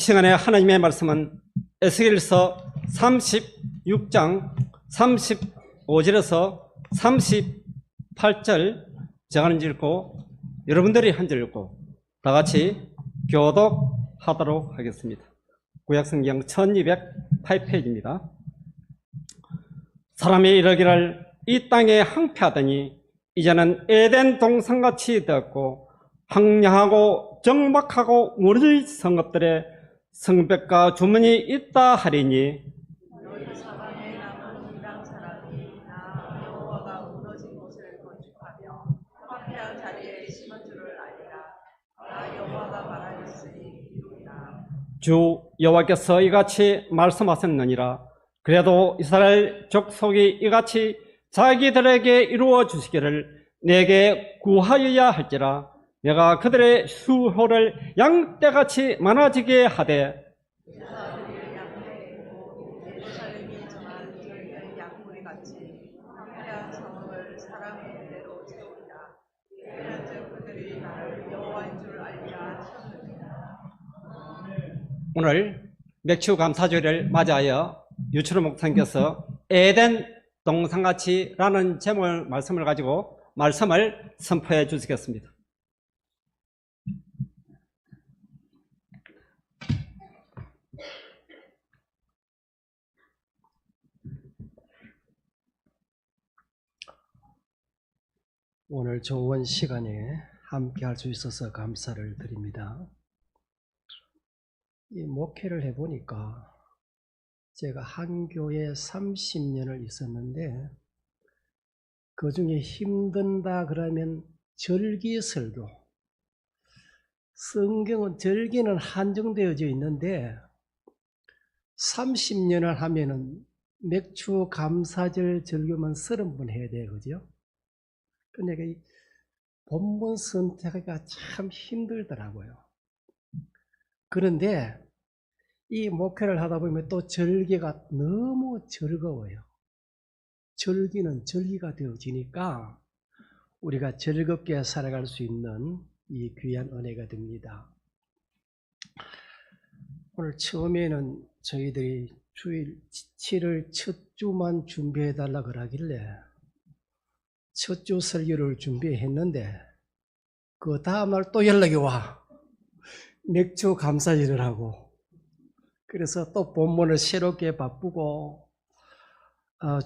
시간에 하나님의 말씀은 에스겔서 36장 35절에서 38절 제가 한 절 읽고 여러분들이 한 절 읽고 다 같이 교독하도록 하겠습니다. 구약성경 1208페이지입니다. 사람이 이러기를 이 땅에 항폐하더니 이제는 에덴 동산같이 되었고 황량하고 적막하고 무너진 성읍들의 성벽과 주문이 있다 하리니 너희 사방에 남은 이방 사람이 나 여호와가 무너진 곳을 건축하며 황폐한 자리에 심은 줄을 알리라. 나 여호와가 말하였으니 이루리라. 주 여호와께서 이같이 말씀하셨느니라. 그래도 이스라엘 족속이 이같이 자기들에게 이루어 주시기를 내게 구하여야 할지라. 내가 그들의 수호를 양떼같이 많아지게 하되 제사들이 양떼이고 예루살렘이 정한 저희의 양무리같이 황폐한 성읍을 사람의 대로 채우리라. 그런즉 그들이 나를 여호와인 줄 알리라 하셨느니라. 오늘 맥주 감사절을 맞이하여 유철호 목사님께서 에덴 동산같이 라는 제목을 말씀을 가지고 말씀을 선포해 주시겠습니다. 오늘 좋은 시간에 함께 할 수 있어서 감사를 드립니다. 이 목회를 해보니까 제가 한 교회에 30년을 있었는데 그 중에 힘든다 그러면 절기설교. 성경은 절기는 한정되어져 있는데 30년을 하면은 맥주 감사절 절교만 30번 해야 돼요. 그죠? 그러니까 이 본문 선택하기가 참 힘들더라고요. 그런데 이 목회를 하다 보면 또 절기가 너무 즐거워요. 절기는 절기가 되어지니까 우리가 즐겁게 살아갈 수 있는 이 귀한 은혜가 됩니다. 오늘 처음에는 저희들이 주일 7월 첫 주만 준비해 달라 그러길래 첫 주 설교를 준비했는데 그 다음날 또 연락이 와. 맥주 감사절을 하고 그래서 또 본문을 새롭게 바꾸고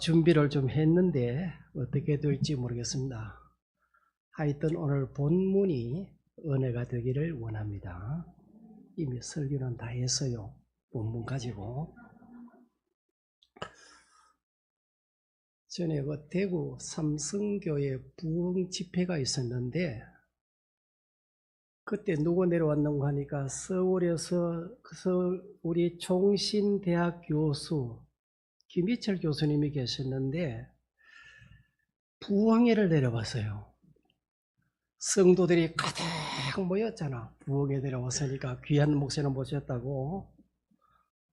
준비를 좀 했는데 어떻게 될지 모르겠습니다. 하여튼 오늘 본문이 은혜가 되기를 원합니다. 이미 설교는 다 했어요. 본문 가지고. 전에 그 대구 삼성교회 부흥 집회가 있었는데 그때 누구 내려왔는가 하니까 서울에서 우리 종신대학 교수 김희철 교수님이 계셨는데 부흥회를 내려왔어요. 성도들이 가득 모였잖아. 부흥회 내려왔으니까 귀한 목사님 모셨다고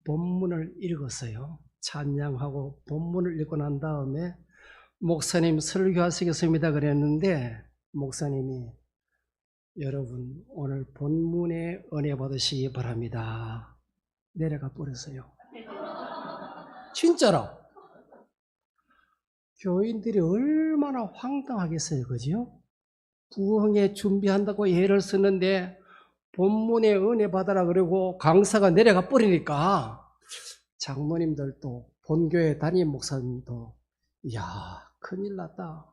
본문을 읽었어요. 찬양하고 본문을 읽고 난 다음에 목사님 설교하시겠습니다 그랬는데 목사님이 여러분 오늘 본문에 은혜 받으시기 바랍니다. 내려가 버렸어요. 진짜로. 교인들이 얼마나 황당하겠어요. 그죠? 부흥회 준비한다고 예를 쓰는데 본문에 은혜 받아라 그러고 강사가 내려가 버리니까 장모님들도 본교회 담임 목사님도 이야 큰일 났다.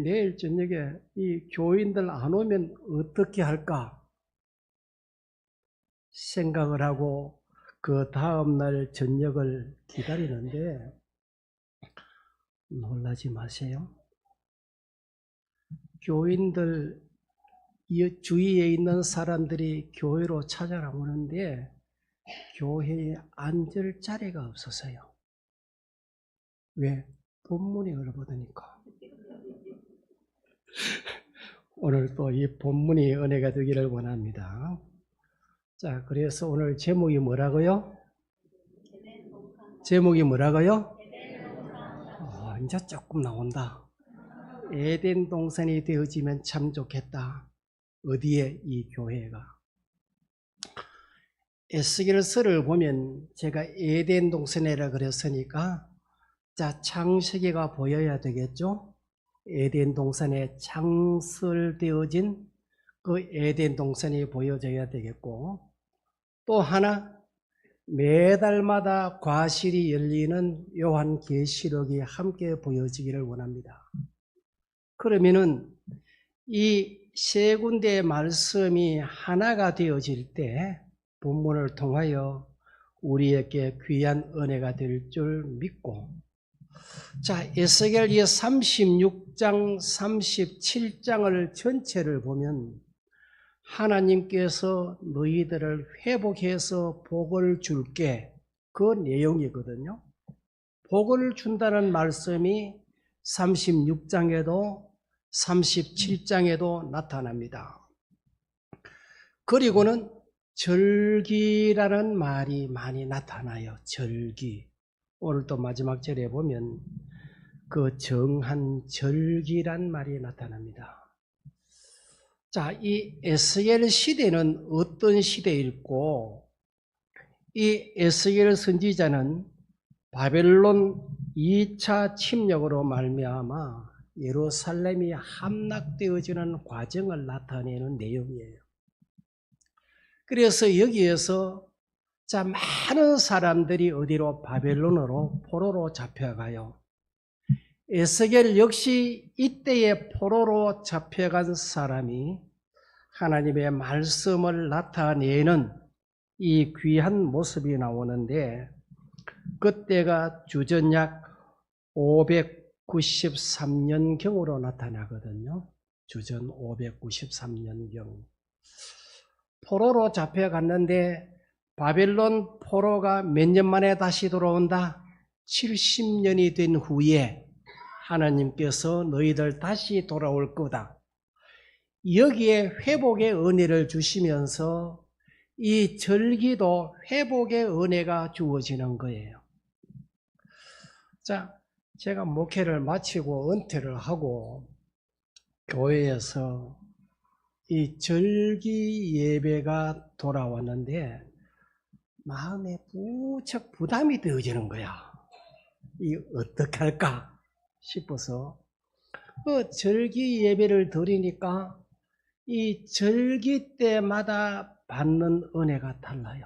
내일 저녁에 이 교인들 안 오면 어떻게 할까 생각을 하고 그 다음날 저녁을 기다리는데 놀라지 마세요. 교인들 주위에 있는 사람들이 교회로 찾아오는데 교회에 앉을 자리가 없었어요. 왜? 본문이 얼어버리니까. 오늘 또 이 본문이 은혜가 되기를 원합니다. 자, 그래서 오늘 제목이 뭐라고요? 제목이 뭐라고요? 이제 조금 나온다. 에덴 동산이 되어지면 참 좋겠다. 어디에? 이 교회가. 에스겔서를 보면 제가 에덴 동산이라 그랬으니까 자, 창세기가 보여야 되겠죠? 에덴 동산에 창설되어진 그 에덴 동산이 보여져야 되겠고, 또 하나 매달마다 과실이 열리는 요한계시록이 함께 보여지기를 원합니다. 그러면은 이 세 군데의 말씀이 하나가 되어질 때 본문을 통하여 우리에게 귀한 은혜가 될 줄 믿고, 자, 에스겔 이 36장, 37장을 전체를 보면 하나님께서 너희들을 회복해서 복을 줄게, 그 내용이거든요. 복을 준다는 말씀이 36장에도 37장에도 나타납니다. 그리고는 절기라는 말이 많이 나타나요. 절기. 오늘 또 마지막 절에 보면 그 정한 절기란 말이 나타납니다. 자, 이 에스겔 시대는 어떤 시대일고, 이 에스겔 선지자는 바벨론 2차 침략으로 말미암아 예루살렘이 함락되어지는 과정을 나타내는 내용이에요. 그래서 여기에서 자, 많은 사람들이 어디로? 바벨론으로, 포로로 잡혀가요. 에스겔 역시 이때의 포로로 잡혀간 사람이 하나님의 말씀을 나타내는 이 귀한 모습이 나오는데, 그때가 주전약 593년경으로 나타나거든요. 주전 593년경. 포로로 잡혀갔는데 바벨론 포로가 몇 년 만에 다시 돌아온다? 70년이 된 후에 하나님께서 너희들 다시 돌아올 거다. 여기에 회복의 은혜를 주시면서 이 절기도 회복의 은혜가 주어지는 거예요. 자, 제가 목회를 마치고 은퇴를 하고 교회에서 이 절기 예배가 돌아왔는데 마음에 무척 부담이 되어지는 거야. 이 어떻게 할까 싶어서 그 절기 예배를 드리니까 이 절기 때마다 받는 은혜가 달라요.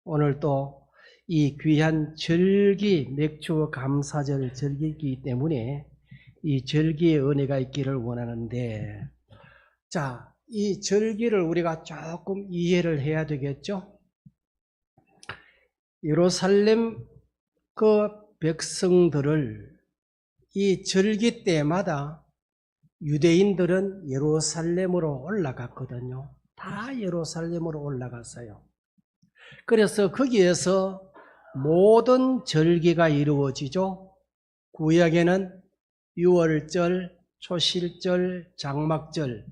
오늘 또 이 귀한 절기, 맥주 감사절 절기이기 때문에 이 절기의 은혜가 있기를 원하는데, 자, 이 절기를 우리가 조금 이해를 해야 되겠죠? 예루살렘 그 백성들을 이 절기 때마다 유대인들은 예루살렘으로 올라갔거든요. 다 예루살렘으로 올라갔어요. 그래서 거기에서 모든 절기가 이루어지죠. 구약에는 유월절, 초실절, 장막절,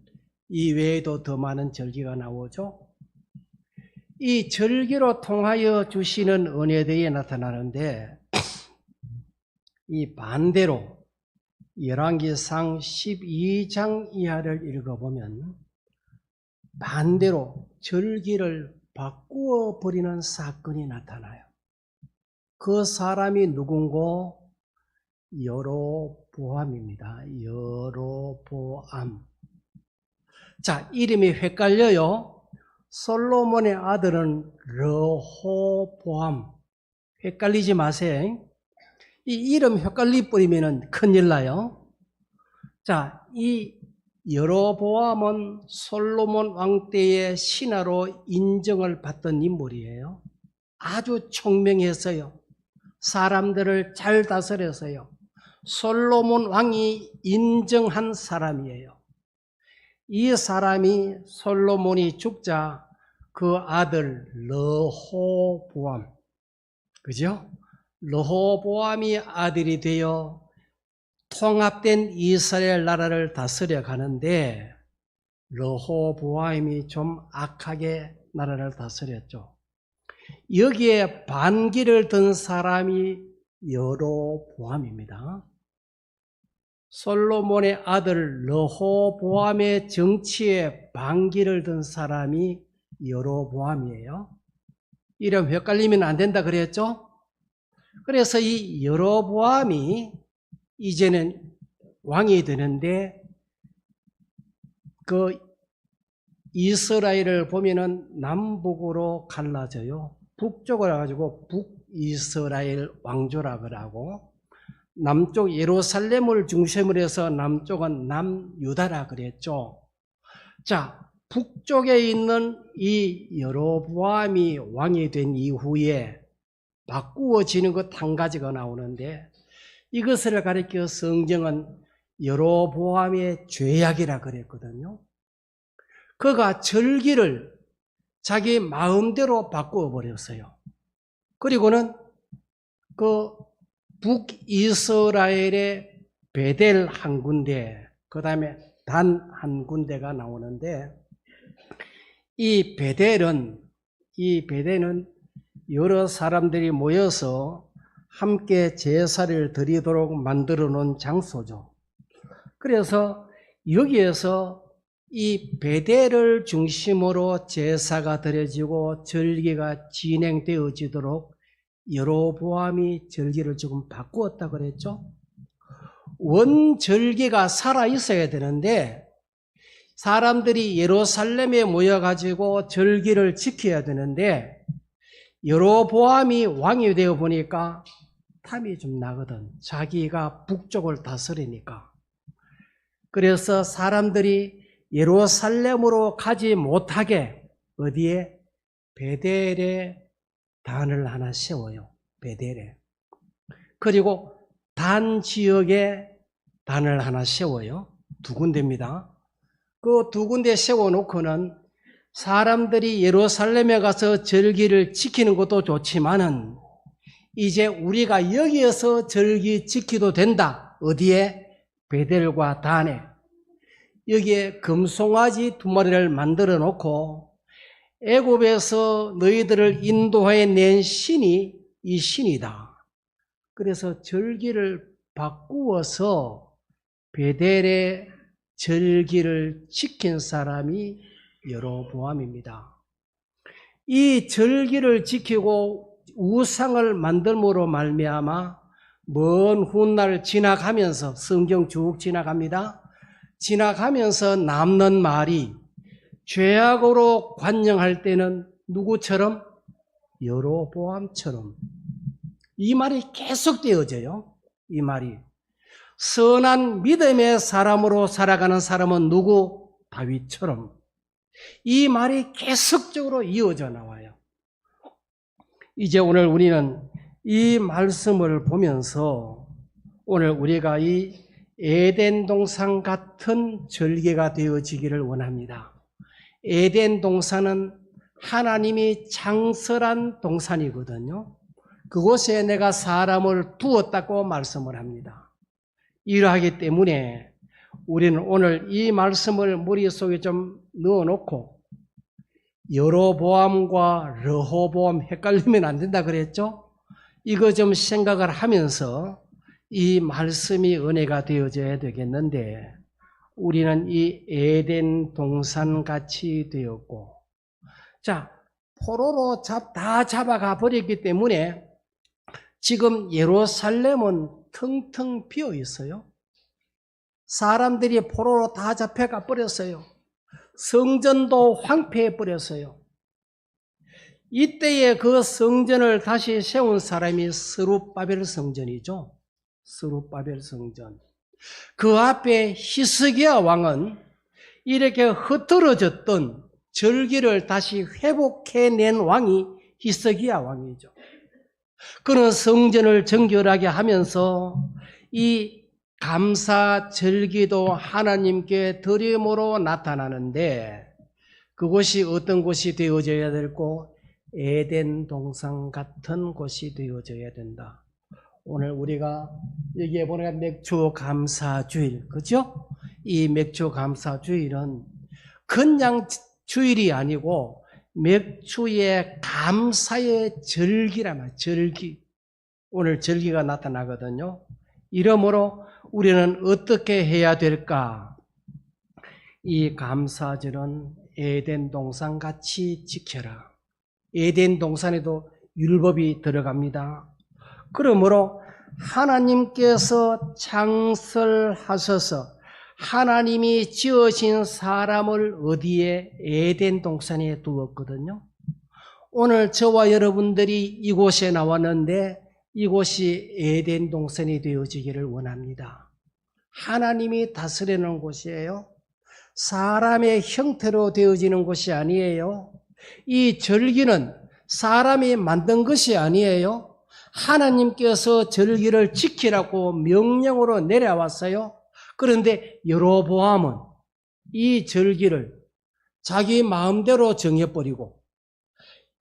이 외에도 더 많은 절기가 나오죠. 이 절기로 통하여 주시는 은혜들이 나타나는데, 이 반대로 열왕기상 12장 이하를 읽어보면 반대로 절기를 바꾸어 버리는 사건이 나타나요. 그 사람이 누군고? 여로보암입니다. 여로보암. 자, 이름이 헷갈려요. 솔로몬의 아들은 르호보암. 헷갈리지 마세요. 이 이름 헷갈리 버리면 큰일 나요. 자, 이 여로보암은 솔로몬 왕 때의 신하로 인정을 받던 인물이에요. 아주 총명했어요. 사람들을 잘 다스렸어요. 솔로몬 왕이 인정한 사람이에요. 이 사람이 솔로몬이 죽자 그 아들 르호보암, 그죠? 르호보암이 아들이 되어 통합된 이스라엘 나라를 다스려 가는데, 르호보암이 좀 악하게 나라를 다스렸죠. 여기에 반기를 든 사람이 여로보암입니다. 솔로몬의 아들 르호보암의 정치에 반기를 든 사람이 여로보암이에요. 이름 헷갈리면 안 된다 그랬죠? 그래서 이 여로보암이 이제는 왕이 되는데 그 이스라엘을 보면은 남북으로 갈라져요. 북쪽을 가지고 북이스라엘 왕조라 그러고 남쪽 예루살렘을 중심으로 해서 남쪽은 남유다라 그랬죠. 자, 북쪽에 있는 이 여로보암이 왕이 된 이후에 바꾸어지는 것 한 가지가 나오는데 이것을 가리켜 성경은 여로보암의 죄악이라 그랬거든요. 그가 절기를 자기 마음대로 바꾸어 버렸어요. 그리고는 그 북이스라엘의 베델 한 군데, 그 다음에 단 한 군데가 나오는데 이 베델은 여러 사람들이 모여서 함께 제사를 드리도록 만들어 놓은 장소죠. 그래서 여기에서 이 베델을 중심으로 제사가 드려지고 절기가 진행되어지도록 여로보암이 절기를 조금 바꾸었다 그랬죠. 원 절기가 살아 있어야 되는데 사람들이 예루살렘에 모여가지고 절기를 지켜야 되는데 여로보암이 왕이 되어 보니까 탐이 좀 나거든. 자기가 북쪽을 다스리니까. 그래서 사람들이 예루살렘으로 가지 못하게 어디에? 베델에 단을 하나 세워요. 베델에. 그리고 단 지역에 단을 하나 세워요. 두 군데입니다. 그 두 군데 세워놓고는 사람들이 예루살렘에 가서 절기를 지키는 것도 좋지만은 이제 우리가 여기에서 절기 지키도 된다. 어디에? 베델과 단에. 여기에 금송아지 2마리를 만들어 놓고 애굽에서 너희들을 인도해 낸 신이 이 신이다. 그래서 절기를 바꾸어서 베델의 절기를 지킨 사람이 여로보암입니다. 이 절기를 지키고 우상을 만들므로 말미암아 먼 훗날 지나가면서 성경 쭉 지나갑니다. 지나가면서 남는 말이 죄악으로 관영할 때는 누구처럼? 여로보암처럼. 이 말이 계속 되어져요. 이 말이. 선한 믿음의 사람으로 살아가는 사람은 누구? 다윗처럼. 이 말이 계속적으로 이어져 나와요. 이제 오늘 우리는 이 말씀을 보면서 오늘 우리가 이 에덴 동산 같은 절기가 되어지기를 원합니다. 에덴 동산은 하나님이 창설한 동산이거든요. 그곳에 내가 사람을 두었다고 말씀을 합니다. 이러하기 때문에 우리는 오늘 이 말씀을 머릿속에 좀 넣어놓고 여로보암과 르호보암 헷갈리면 안 된다 그랬죠? 이거 좀 생각을 하면서 이 말씀이 은혜가 되어져야 되겠는데 우리는 이 에덴 동산같이 되었고 자 포로로 다 잡아가 버렸기 때문에 지금 예루살렘은 텅텅 비어 있어요. 사람들이 포로로 다 잡혀가 버렸어요. 성전도 황폐해 버렸어요. 이때에 그 성전을 다시 세운 사람이 스룹바벨 성전이죠. 스룹바벨 성전. 그 앞에 히스기야 왕은 이렇게 흐트러졌던 절기를 다시 회복해낸 왕이 히스기야 왕이죠. 그는 성전을 정결하게 하면서 이 감사 절기도 하나님께 드림으로 나타나는데 그곳이 어떤 곳이 되어져야 되고 에덴 동산 같은 곳이 되어져야 된다. 오늘 우리가 여기에 보니까 맥주 감사주일, 그죠? 이 맥주 감사주일은 그냥 주일이 아니고 맥주의 감사의 절기란 말이에요. 절기. 오늘 절기가 나타나거든요. 이러므로 우리는 어떻게 해야 될까? 이 감사절은 에덴 동산 같이 지켜라. 에덴 동산에도 율법이 들어갑니다. 그러므로 하나님께서 창설하셔서 하나님이 지으신 사람을 어디에? 에덴 동산에 두었거든요. 오늘 저와 여러분들이 이곳에 나왔는데 이곳이 에덴 동산이 되어지기를 원합니다. 하나님이 다스리는 곳이에요. 사람의 형태로 되어지는 곳이 아니에요. 이 절기는 사람이 만든 것이 아니에요. 하나님께서 절기를 지키라고 명령으로 내려왔어요. 그런데 여로보암은 이 절기를 자기 마음대로 정해버리고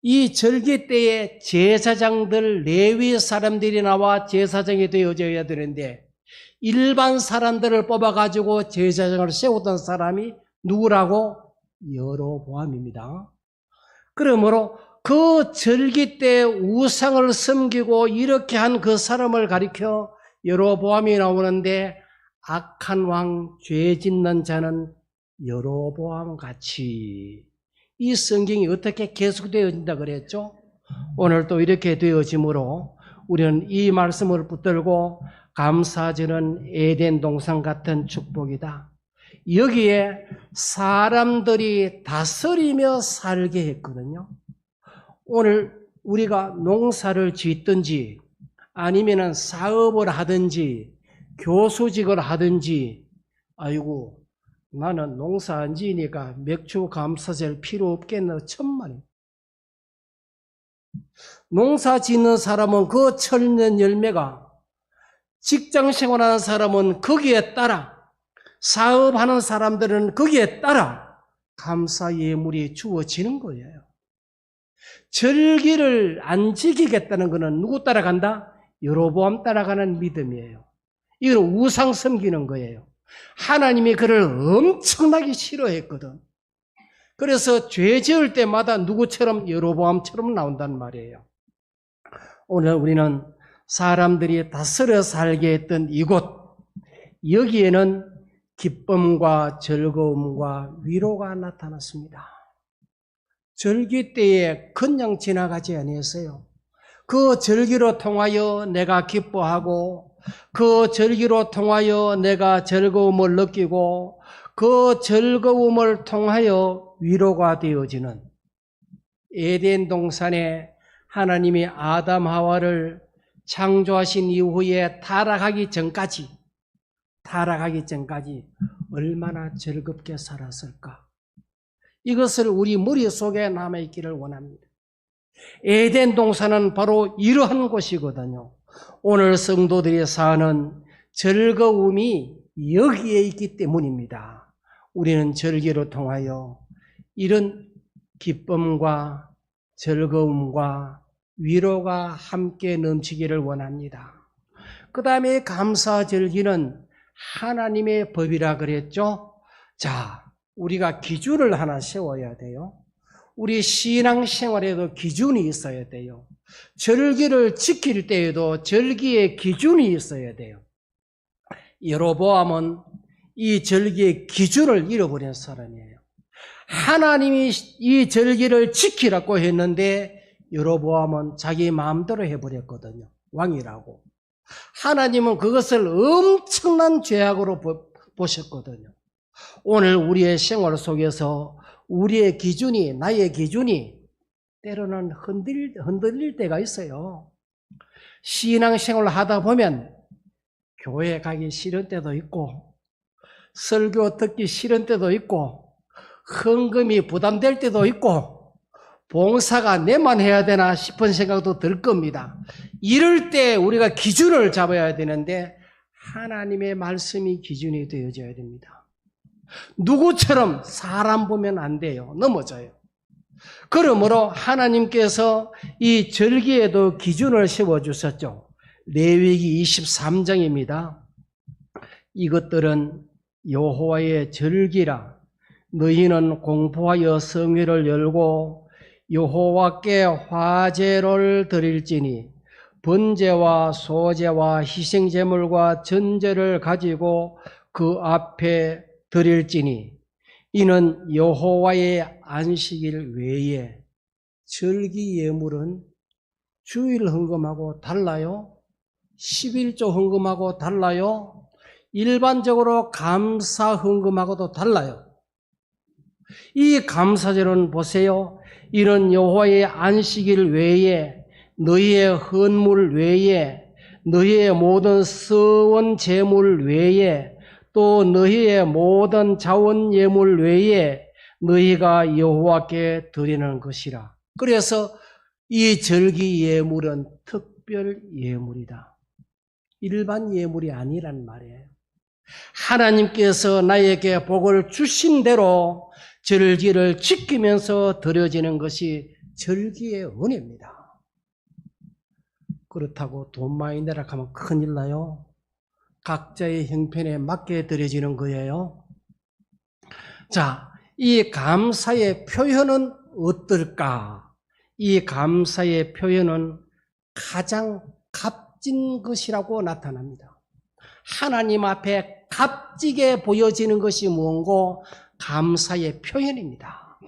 이 절기 때에 제사장들 레위 사람들이 나와 제사장이 되어져야 되는데 일반 사람들을 뽑아가지고 제사장을 세우던 사람이 누구라고? 여로보암입니다. 그러므로 그 절기 때 우상을 섬기고 이렇게 한 그 사람을 가리켜 여로보암이 나오는데 악한 왕, 죄 짓는 자는 여로보암 같이. 이 성경이 어떻게 계속되어진다 그랬죠? 오늘 또 이렇게 되어지므로 우리는 이 말씀을 붙들고 감사주는 에덴 동산 같은 축복이다. 여기에 사람들이 다스리며 살게 했거든요. 오늘 우리가 농사를 짓든지 아니면 사업을 하든지 교수직을 하든지 아이고 나는 농사 안 지으니까 맥주 감사절 필요 없겠나 천만에. 농사 짓는 사람은 그 천년 열매가 직장 생활하는 사람은 거기에 따라 사업하는 사람들은 거기에 따라 감사 예물이 주어지는 거예요. 절기를 안 지키겠다는 것은 누구 따라간다? 여로보암 따라가는 믿음이에요. 이건 우상 섬기는 거예요. 하나님이 그를 엄청나게 싫어했거든. 그래서 죄 지을 때마다 누구처럼? 여로보암처럼 나온단 말이에요. 오늘 우리는 사람들이 다스려 살게 했던 이곳, 여기에는 기쁨과 즐거움과 위로가 나타났습니다. 절기 때에 그냥 지나가지 아니했어요. 그 절기로 통하여 내가 기뻐하고 그 절기로 통하여 내가 즐거움을 느끼고 그 즐거움을 통하여 위로가 되어지는 에덴 동산에 하나님이 아담 하와를 창조하신 이후에 타락하기 전까지 얼마나 즐겁게 살았을까? 이것을 우리 머릿속에 남아있기를 원합니다. 에덴 동산은 바로 이러한 곳이거든요. 오늘 성도들이 사는 즐거움이 여기에 있기 때문입니다. 우리는 절기를 통하여 이런 기쁨과 즐거움과 위로가 함께 넘치기를 원합니다. 그 다음에 감사절기는 하나님의 법이라 그랬죠. 자, 우리가 기준을 하나 세워야 돼요. 우리 신앙생활에도 기준이 있어야 돼요. 절기를 지킬 때에도 절기의 기준이 있어야 돼요. 여로보암은 이 절기의 기준을 잃어버린 사람이에요. 하나님이 이 절기를 지키라고 했는데 여로보암은 자기 마음대로 해버렸거든요. 왕이라고. 하나님은 그것을 엄청난 죄악으로 보셨거든요. 오늘 우리의 생활 속에서 우리의 기준이, 나의 기준이 때로는 흔들릴 때가 있어요. 신앙생활을 하다 보면 교회 가기 싫은 때도 있고 설교 듣기 싫은 때도 있고 헌금이 부담될 때도 있고 봉사가 내만 해야 되나 싶은 생각도 들 겁니다. 이럴 때 우리가 기준을 잡아야 되는데 하나님의 말씀이 기준이 되어져야 됩니다. 누구처럼 사람 보면 안 돼요. 넘어져요. 그러므로 하나님께서 이 절기에도 기준을 세워주셨죠. 레위기 23장입니다. 이것들은 여호와의 절기라. 너희는 공포하여 성회를 열고 여호와께 화제를 드릴지니 번제와 소제와 희생제물과 전제를 가지고 그 앞에 드릴지니 이는 여호와의 안식일 외에 절기 예물은 주일 헌금하고 달라요. 11조 헌금하고 달라요. 일반적으로 감사 헌금하고도 달라요. 이 감사절은 보세요. 이런 여호와의 안식일 외에 너희의 헌물 외에 너희의 모든 서원 제물 외에 또 너희의 모든 자원 예물 외에 너희가 여호와께 드리는 것이라. 그래서 이 절기 예물은 특별 예물이다. 일반 예물이 아니란 말이에요. 하나님께서 나에게 복을 주신 대로 절기를 지키면서 드려지는 것이 절기의 은혜입니다. 그렇다고 돈 많이 내라 하면 큰일 나요. 각자의 형편에 맞게 드려지는 거예요. 자, 이 감사의 표현은 어떨까? 이 감사의 표현은 가장 값진 것이라고 나타납니다. 하나님 앞에 값지게 보여지는 것이 무엇고 감사의 표현입니다.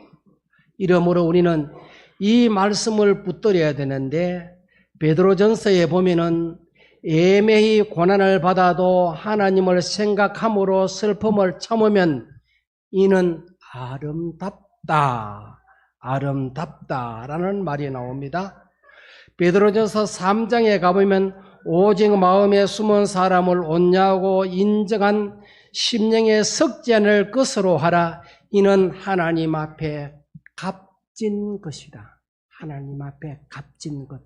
이러므로 우리는 이 말씀을 붙들어야 되는데 베드로전서에 보면은 애매히 고난을 받아도 하나님을 생각함으로 슬픔을 참으면 이는 아름답다라는 말이 나옵니다. 베드로전서 3장에 가보면 오직 마음에 숨은 사람을 온유하고 인정한 심령에 썩지 않을 것으로 하라. 이는 하나님 앞에 값진 것이다. 하나님 앞에 값진 것,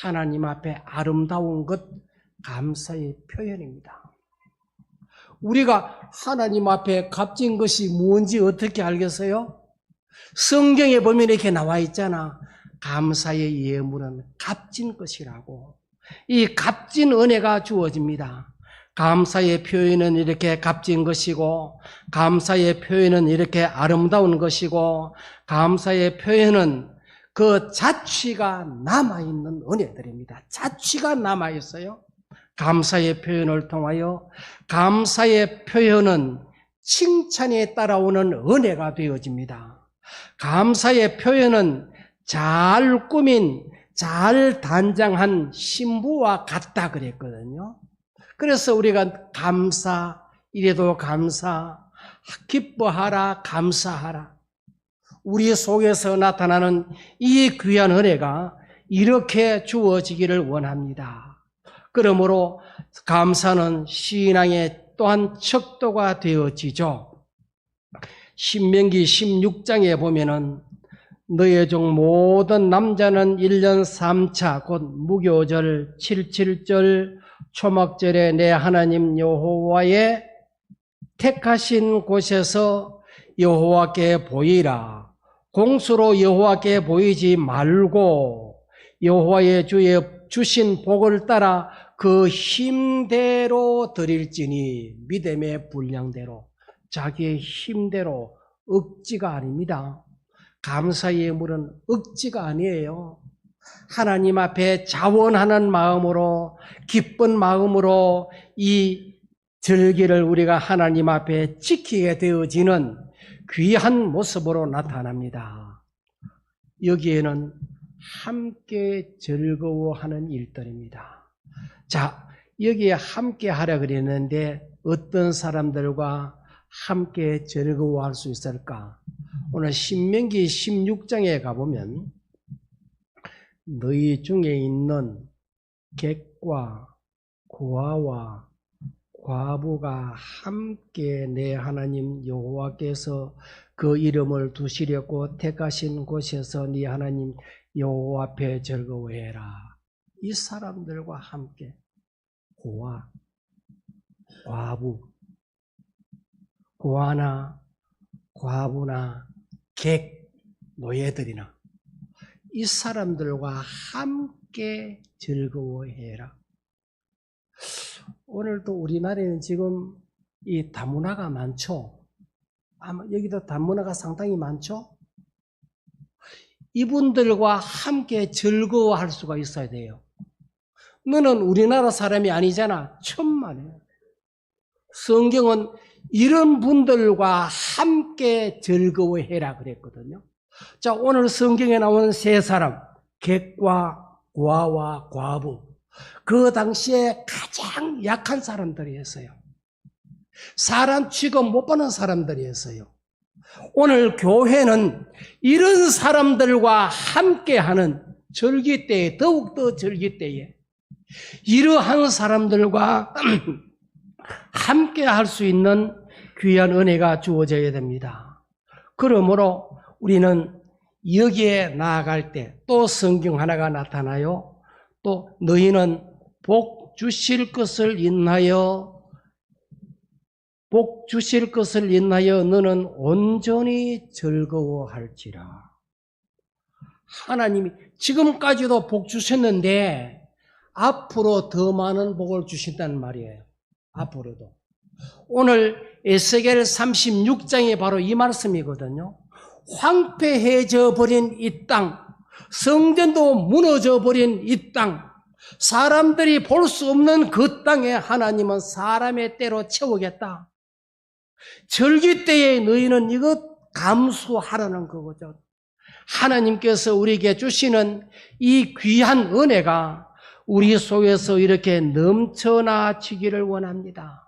하나님 앞에 아름다운 것, 감사의 표현입니다. 우리가 하나님 앞에 값진 것이 뭔지 어떻게 알겠어요? 성경에 보면 이렇게 나와 있잖아. 감사의 예물은 값진 것이라고. 이 값진 은혜가 주어집니다. 감사의 표현은 이렇게 값진 것이고, 감사의 표현은 이렇게 아름다운 것이고, 감사의 표현은 그 자취가 남아있는 은혜들입니다. 자취가 남아있어요. 감사의 표현을 통하여 감사의 표현은 칭찬에 따라오는 은혜가 되어집니다. 감사의 표현은 잘 꾸민, 잘 단장한 신부와 같다 그랬거든요. 그래서 우리가 감사, 이래도 감사, 기뻐하라, 감사하라. 우리 속에서 나타나는 이 귀한 은혜가 이렇게 주어지기를 원합니다. 그러므로 감사는 신앙의 또한 척도가 되어지죠. 신명기 16장에 보면은 너의 종 모든 남자는 1년 3차 곧 무교절, 77절, 초막절에 내 하나님 여호와의 택하신 곳에서 여호와께 보이라. 공수로 여호와께 보이지 말고 여호와의 주의 주신 복을 따라 그 힘대로 드릴지니, 믿음의 분량대로, 자기의 힘대로, 억지가 아닙니다. 감사의 예물은 억지가 아니에요. 하나님 앞에 자원하는 마음으로, 기쁜 마음으로 이 절기를 우리가 하나님 앞에 지키게 되어지는 귀한 모습으로 나타납니다. 여기에는 함께 즐거워하는 일들입니다. 자, 여기에 함께 하라 그랬는데 어떤 사람들과 함께 즐거워할 수 있을까? 오늘 신명기 16장에 가보면 너희 중에 있는 객과 고아와 과부가 함께 내 하나님 여호와께서 그 이름을 두시려고 택하신 곳에서 네 하나님 여호와 앞에 즐거워해라. 이 사람들과 함께 고아, 과부, 고아나 과부나 객, 노예들이나 이 사람들과 함께 즐거워해라. 오늘도 우리나라에는 지금 이 다문화가 많죠. 아마 여기도 다문화가 상당히 많죠. 이분들과 함께 즐거워할 수가 있어야 돼요. 너는 우리나라 사람이 아니잖아. 천만에. 성경은 이런 분들과 함께 즐거워해라 그랬거든요. 자, 오늘 성경에 나오는 세 사람, 객과 고아와 과부, 그 당시에 가장 약한 사람들이었어요. 사람 취급 못 받는 사람들이었어요. 오늘 교회는 이런 사람들과 함께하는 절기 때에, 더욱더 절기 때에 이러한 사람들과 함께 할 수 있는 귀한 은혜가 주어져야 됩니다. 그러므로 우리는 여기에 나아갈 때 또 성경 하나가 나타나요. 또 너희는 복 주실 것을 인하여 너는 온전히 즐거워할지라. 하나님이 지금까지도 복 주셨는데 앞으로 더 많은 복을 주신다는 말이에요. 앞으로도. 오늘 에스겔 36장이 바로 이 말씀이거든요. 황폐해져 버린 이 땅, 성전도 무너져 버린 이 땅, 사람들이 볼 수 없는 그 땅에 하나님은 사람의 때로 채우겠다. 절기 때에 너희는 이것 감수하라는 거죠. 하나님께서 우리에게 주시는 이 귀한 은혜가 우리 속에서 이렇게 넘쳐나치기를 원합니다.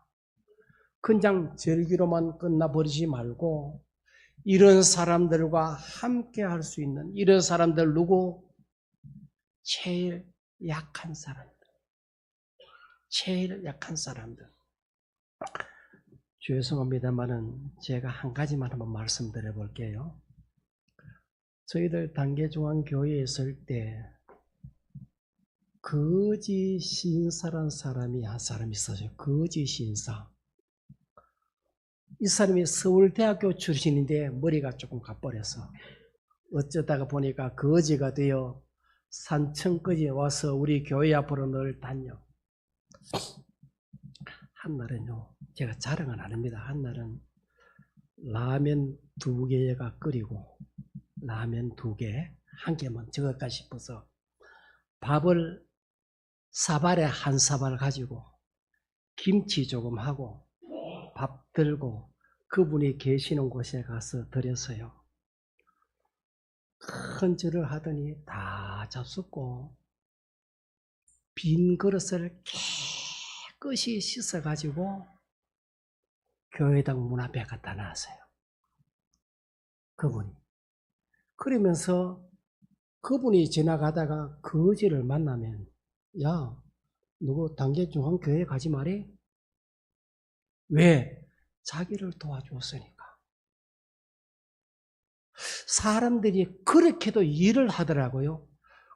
그냥 절기로만 끝나버리지 말고 이런 사람들과 함께 할 수 있는, 이런 사람들 누구? 제일 약한 사람들. 제일 약한 사람들. 죄송합니다만은 제가 한 가지만 한번 말씀드려 볼게요. 저희들 단계중앙교회에 있을 때 거지 신사란 사람이 한 사람 있었어요. 거지 신사. 이 사람이 서울대학교 출신인데 머리가 조금 가버려서 어쩌다가 보니까 거지가 되어 산청까지 와서 우리 교회 앞으로 늘 다녀. 한날은요, 제가 자랑은 안 합니다. 한날은 라면 2개가 끓이고 라면 2개, 한 개만 적을까 싶어서 밥을 사발에 한 사발 가지고 김치 조금 하고 밥 들고 그분이 계시는 곳에 가서 드렸어요. 큰 절을 하더니 다 잡숫고 빈 그릇을 깨끗이 씻어가지고 교회당 문 앞에 갖다 놨어요. 그분이. 그러면서 그분이 지나가다가 거지를 만나면 야, 누구 단계중앙교회 가지 말이? 왜? 자기를 도와줬으니까. 사람들이 그렇게도 일을 하더라고요.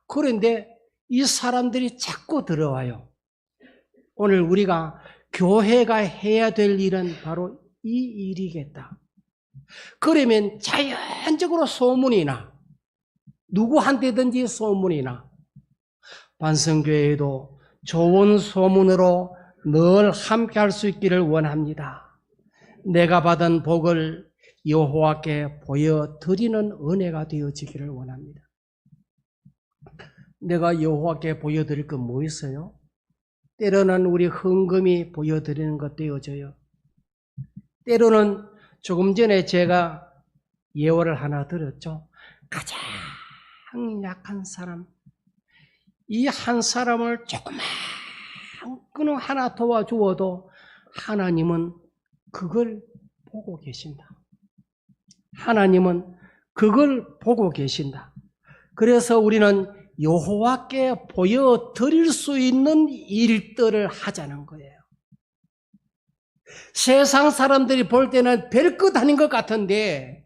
그런데 이 사람들이 자꾸 들어와요. 오늘 우리가 교회가 해야 될 일은 바로 이 일이겠다. 그러면 자연적으로 소문이 나. 누구한테든지 소문이 나. 반성교회에도 좋은 소문으로 늘 함께 할 수 있기를 원합니다. 내가 받은 복을 여호와께 보여드리는 은혜가 되어지기를 원합니다. 내가 여호와께 보여드릴 건 뭐 있어요? 때로는 우리 헌금이 보여드리는 것 되어져요. 때로는 조금 전에 제가 예언을 하나 드렸죠. 가장 약한 사람, 이 한 사람을 조그만 끈 하나 도와주어도 하나님은 그걸 보고 계신다. 하나님은 그걸 보고 계신다. 그래서 우리는 여호와께 보여드릴 수 있는 일들을 하자는 거예요. 세상 사람들이 볼 때는 별것 아닌 것 같은데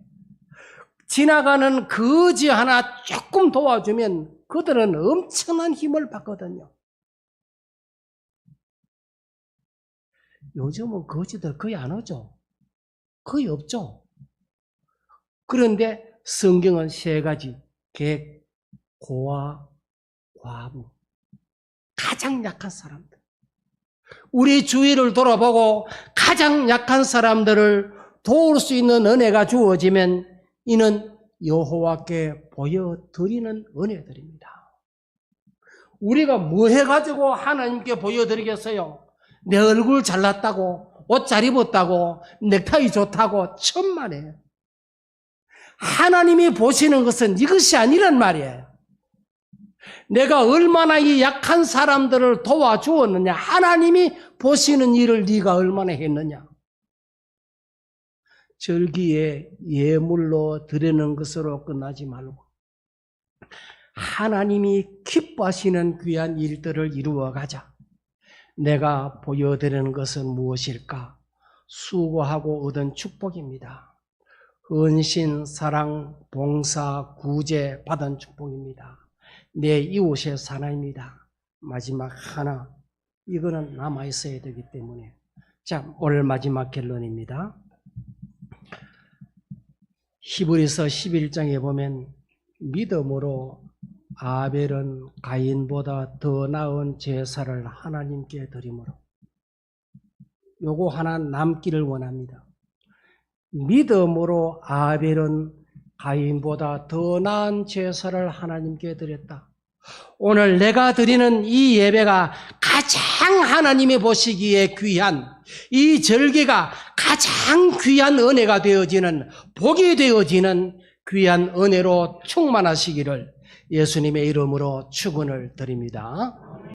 지나가는 거지 하나 조금 도와주면 그들은 엄청난 힘을 받거든요. 요즘은 거지들 거의 안 오죠. 거의 없죠. 그런데 성경은 3가지, 객, 고아, 과부, 가장 약한 사람들. 우리 주위를 돌아보고 가장 약한 사람들을 도울 수 있는 은혜가 주어지면 이는 여호와께 보여드리는 은혜들입니다. 우리가 뭐 해가지고 하나님께 보여드리겠어요? 내 얼굴 잘났다고 옷 잘 입었다고, 넥타이 좋다고, 천만에. 하나님이 보시는 것은 이것이 아니란 말이에요. 내가 얼마나 이 약한 사람들을 도와주었느냐, 하나님이 보시는 일을 네가 얼마나 했느냐. 절기에 예물로 드리는 것으로 끝나지 말고 하나님이 기뻐하시는 귀한 일들을 이루어 가자. 내가 보여드리는 것은 무엇일까? 수고하고 얻은 축복입니다. 헌신, 사랑, 봉사, 구제 받은 축복입니다. 내 이웃의 사나입니다. 마지막 하나, 이거는 남아있어야 되기 때문에. 자, 오늘 마지막 결론입니다. 히브리서 11장에 보면 믿음으로 아벨은 가인보다 더 나은 제사를 하나님께 드림으로, 요거 하나 남기를 원합니다. 믿음으로 아벨은 가인보다 더 나은 제사를 하나님께 드렸다. 오늘 내가 드리는 이 예배가 가장 하나님이 보시기에 귀한, 이 절기가 가장 귀한 은혜가 되어지는, 복이 되어지는 귀한 은혜로 충만하시기를 예수님의 이름으로 축원을 드립니다.